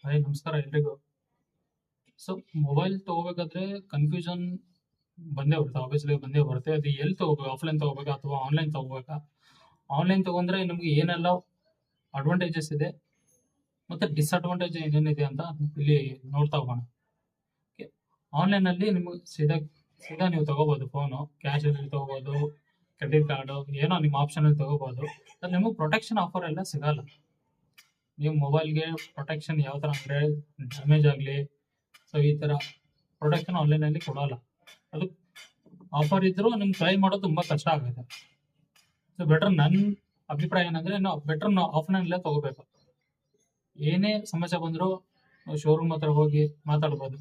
Hi ನಮಸ್ಕಾರ ಎಲ್ರಿಗೂ. So mobile ತಗೋಬೇಕಾದ್ರೆ ಕನ್ಫ್ಯೂಷನ್ ಬಂದೇ ಬರುತ್ತೆ, ಆಬ್ವಿಯಸ್ಲಿ ಬಂದೇ ಬರುತ್ತೆ. ಅದು ಎಲ್ಲಿ ತಗೋಬೇಕು, ಆಫ್ಲೈನ್ ತಗೋಬೇಕಾ ಅಥವಾ ಆನ್ಲೈನ್ ತಗೋಬೇಕಾ? ಆನ್ಲೈನ್ ತಗೊಂಡ್ರೆ ನಮ್ಗೆ ಏನೆಲ್ಲ ಅಡ್ವಾಂಟೇಜಸ್ ಇದೆ ಮತ್ತೆ ಡಿಸ್ಅಡ್ವಾಂಟೇಜ್ ಏನೇನಿದೆ ಅಂತ ಇಲ್ಲಿ ನೋಡ್ತಾ ಹೋಗೋಣ. ಆನ್ಲೈನ್ ಅಲ್ಲಿ ನಿಮ್ಗೆ ಸೀದಾ ಸೀದಾ ನೀವು ತಗೋಬಹುದು, ಫೋನು ಕ್ಯಾಶ್ ಅಲ್ಲಿ ತಗೋಬಹುದು, ಕ್ರೆಡಿಟ್ ಕಾರ್ಡ್ ಏನೋ ನಿಮ್ಮ ಆಪ್ಷನ್ ಅಲ್ಲಿ ತಗೋಬಹುದು. ಅದು ನಿಮಗೆ ಪ್ರೊಟೆಕ್ಷನ್ ಆಫರ್ ಎಲ್ಲ ಸಿಗಲ್ಲ. ನೀವು ಮೊಬೈಲ್ಗೆ ಪ್ರೊಟೆಕ್ಷನ್ ಯಾವ ತರ ಅಂದ್ರೆ ಡ್ಯಾಮೇಜ್ ಆಗಲಿ, ಸೊ ಈ ತರ ಪ್ರೊಟೆಕ್ಷನ್ ಆನ್ಲೈನ್ ಅಲ್ಲಿ ಕೊಡಲ್ಲ. ಅದು ಆಫರ್ ಇದ್ರೂ ನಿಮ್ಗೆ ಟ್ರೈ ಮಾಡೋದು ತುಂಬಾ ಕಷ್ಟ ಆಗುತ್ತೆ. ಸೊ ಬೆಟರ್ ನನ್ನ ಅಭಿಪ್ರಾಯ ಏನಂದ್ರೆ ನಾವು ಬೆಟರ್ ನಾವು ಆಫ್ಲೈನ್ ಅಲ್ಲೇ ತಗೋಬೇಕು. ಏನೇ ಸಮಸ್ಯೆ ಬಂದರೂ ನಾವು ಶೋರೂಮ್ ಹತ್ರ ಹೋಗಿ ಮಾತಾಡ್ಬೋದು,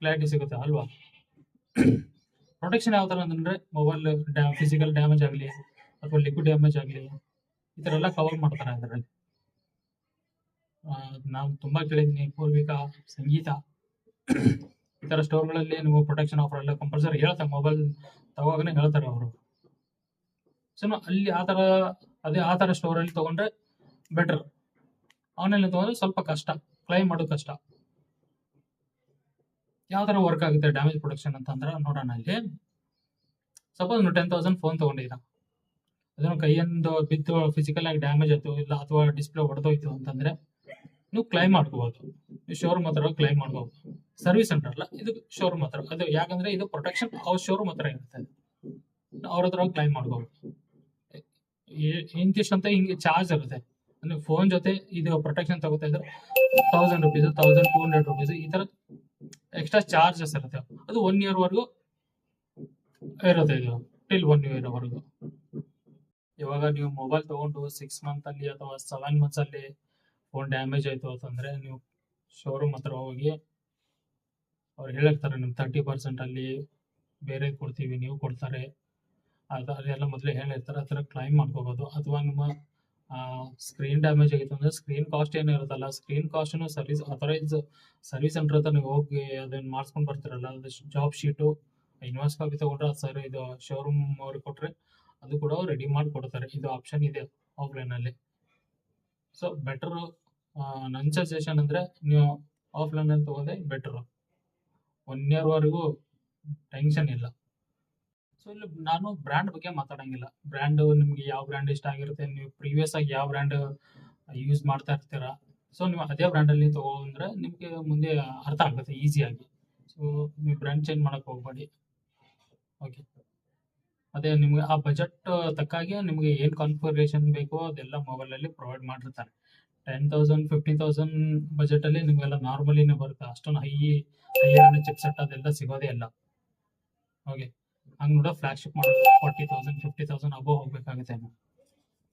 ಕ್ಲಾರಿಟಿ ಸಿಗುತ್ತೆ ಅಲ್ವಾ? ಪ್ರೊಟೆಕ್ಷನ್ ಯಾವ ತರ ಅಂತಂದ್ರೆ ಮೊಬೈಲ್ ಫಿಸಿಕಲ್ ಡ್ಯಾಮೇಜ್ ಆಗಲಿ ಅಥವಾ ಲಿಕ್ವಿಡ್ ಡ್ಯಾಮೇಜ್ ಆಗಲಿ, ಈ ತರ ಎಲ್ಲ ಕವರ್ ಮಾಡ್ತಾರೆ ಅದರಲ್ಲಿ. ನಾವು ತುಂಬಾ ಕೇಳಿದೀನಿ, ಪೂರ್ವಿಕಾ, ಸಂಗೀತ, ಈ ತರ ಸ್ಟೋರ್ಗಳಲ್ಲಿ ನೀವು ಪ್ರೊಟೆಕ್ಷನ್ ಆಫರ್ ಎಲ್ಲ ಕಂಪಲ್ಸರಿ ಹೇಳ್ತಾರೆ, ಮೊಬೈಲ್ ತಗೋವಾಗನೇ ಹೇಳ್ತಾರೆ ಅವರು. ಸೊ ಅಲ್ಲಿ ಆ ತರ ಸ್ಟೋರ್ ಅಲ್ಲಿ ತಗೊಂಡ್ರೆ ಬೆಟರ್. ಆನ್ಲೈನ್ ತಗೊಂಡ್ರೆ ಸ್ವಲ್ಪ ಕಷ್ಟ, ಕ್ಲೈಮ್ ಮಾಡೋದು ಕಷ್ಟ. ಯಾವ ತರ ವರ್ಕ್ ಆಗುತ್ತೆ ಡ್ಯಾಮೇಜ್ ಪ್ರೊಟೆಕ್ಷನ್ ಅಂತಂದ್ರೆ ನೋಡೋಣ. ಇಲ್ಲಿ ಸಪೋಸ್ ನೀವು 10,000 ಫೋನ್ ತಗೊಂಡಿದ್ದೀರಾ, ಅದನ್ನು ಕೈಯಿಂದ ಬಿದ್ದು ಫಿಸಿಕಲ್ ಆಗಿ ಡ್ಯಾಮೇಜ್ ಆಯ್ತು ಇಲ್ಲ ಅಥವಾ ಡಿಸ್ಪ್ಲೇ ಹೊಡೆದೋಯ್ತು ಅಂತಂದ್ರೆ ನೀವು ಕ್ಲೈಮ್ ಮಾಡ್ಕೋಬಹುದು. ನೀವು ಶೋರೂಮ್ ಹತ್ರ ಕ್ಲೈಮ್ ಮಾಡ್ಕೋಬಹುದು. ಸರ್ವಿಸ್ ಸೆಂಟರ್ ಅಲ್ಲ, ಇದು ಶೋರೂಮ್ ಹತ್ರ. ಅದು ಯಾಕಂದ್ರೆ ಇದು ಪ್ರೊಟೆಕ್ಷನ್ ಅವ್ರ ಶೋರೂಮ್ ಹತ್ರ ಇರುತ್ತೆ, ಅವ್ರ ಹತ್ರ ಕ್ಲೈಮ್ ಮಾಡ್ಕೋಬಹುದು. ಇಂತಿಷ್ಟಂತ ಹಿಂಗೆ ಚಾರ್ಜ್ ಇರುತ್ತೆ. ಅಂದ್ರೆ ಫೋನ್ ಜೊತೆ ಇದು ಪ್ರೊಟೆಕ್ಷನ್ ತಗೋತಾ ಇದ್ರೆ ₹1,000, ₹1,200 ಈ ತರ ಎಕ್ಸ್ಟ್ರಾ ಚಾರ್ಜಸ್ ಇರುತ್ತೆ. ಅದು 1 year ವರೆಗೂ ಇರುತ್ತೆ, ಇದು ಟಿಲ್ 1 year ವರೆಗೂ. ಇವಾಗ ನೀವು ಮೊಬೈಲ್ ತಗೊಂಡು 6 month ಅಲ್ಲಿ ಅಥವಾ 7 months ಅಲ್ಲಿ ಫೋನ್ ಡ್ಯಾಮೇಜ್ ಆಯ್ತು ಅಂತಂದ್ರೆ ನೀವು ಶೋರೂಮ್ ಹತ್ರ ಹೋಗಿ ಅವ್ರು ಹೇಳಿರ್ತಾರೆ, ನಿಮ್ 30% ಅಲ್ಲಿ ಬೇರೆ ಕೊಡ್ತೀವಿ, ನೀವು ಕೊಡ್ತಾರೆ, ಅದೆಲ್ಲ ಮೊದಲೇ ಹೇಳಿರ್ತಾರೆ. ಆ ಥರ ಕ್ಲೈಮ್ ಮಾಡ್ಕೋಬಹುದು. ಅಥವಾ ನಿಮ್ಮ ಸ್ಕ್ರೀನ್ ಡ್ಯಾಮೇಜ್ ಆಗಿತ್ತು ಅಂದ್ರೆ ಸ್ಕ್ರೀನ್ ಕಾಸ್ಟ್ ಏನು ಇರುತ್ತಲ್ಲ, screen cost service authorise service centre ಹತ್ರ ನೀವು ಹೋಗಿ ಅದನ್ನ ಮಾಡಿಸ್ಕೊಂಡು ಬರ್ತೀರಲ್ಲ, ಅದು ಜಾಬ್ ಶೀಟು ಇನ್ವಾಯ್ಸ್ ಕಾಪಿ ತಗೊಂಡ್ರೆ ಸರ್ ಇದು ಶೋರೂಮ್ ಅವ್ರಿಗೆ ಕೊಟ್ರೆ ಅದು ಕೂಡ ರೆಡಿ ಮಾಡಿ ಕೊಡ್ತಾರೆ. ಇದು ಆಪ್ಷನ್ ಇದೆ ಆಫ್ಲೈನ್ ಅಲ್ಲಿ. ಸೊ ಬೆಟರ್, ನನ್ನ ಸಜೆಷನ್ ಅಂದ್ರೆ ನೀವು ಆಫ್ಲೈನ್ ಅಲ್ಲಿ ತಗೋದೇ ಬೆಟರ್. 1 year ವರೆಗೂ ಟೆನ್ಷನ್ ಇಲ್ಲ. ಸೊ ಇಲ್ಲಿ ನಾನು ಬ್ರ್ಯಾಂಡ್ ಬಗ್ಗೆ ಮಾತಾಡಂಗಿಲ್ಲ. ಬ್ರ್ಯಾಂಡ್ ನಿಮ್ಗೆ ಯಾವ ಬ್ರ್ಯಾಂಡ್ ಇಷ್ಟ ಆಗಿರುತ್ತೆ, ನೀವು ಪ್ರೀವಿಯಸ್ ಆಗಿ ಯಾವ ಬ್ರ್ಯಾಂಡ್ ಯೂಸ್ ಮಾಡ್ತಾ ಇರ್ತೀರಾ, ಸೊ ನೀವು ಅದೇ ಬ್ರ್ಯಾಂಡ್ ಅಲ್ಲಿ ತಗೊಂಡ್ರೆ ನಿಮ್ಗೆ ಮುಂದೆ ಅರ್ಥ ಆಗುತ್ತೆ ಈಸಿಯಾಗಿ. ಸೊ ನೀವು ಬ್ರ್ಯಾಂಡ್ ಚೇಂಜ್ ಮಾಡಕ್ ಹೋಗ್ಬೇಡಿ. ಓಕೆ, ಅದೇ ನಿಮ್ಗೆ ಆ ಬಜೆಟ್ ತಕ್ಕಾಗೆ ನಿಮ್ಗೆ ಏನ್ ಕಾನ್ಫಿಗರೇಷನ್ ಬೇಕೋ ಅದೆಲ್ಲ ಮೊಬೈಲ್ ಅಲ್ಲಿ ಪ್ರೊವೈಡ್ ಮಾಡಿರ್ತಾರೆ. 10,000 15,000 ಬಜೆಟ್ ಅಲ್ಲಿ ನಿಮ್ಗೆಲ್ಲ ನಾರ್ಮಲಿನೇ ಬರುತ್ತೆ. ಅಷ್ಟೊಂದು ಹೈಯರ್ ಚಿಪ್ಸೆಟ್ ಅದೆಲ್ಲ ಸಿಗೋದೇ ಇಲ್ಲ. ಓಕೆ, ಹಂಗ್ ನೋಡೋ ಫ್ಲಾಗ್ಶಿಪ್ ಮಾಡೋದು 40,000 50,000 ಅಬೋವ್ ಹೋಗ್ಬೇಕಾಗುತ್ತೆ.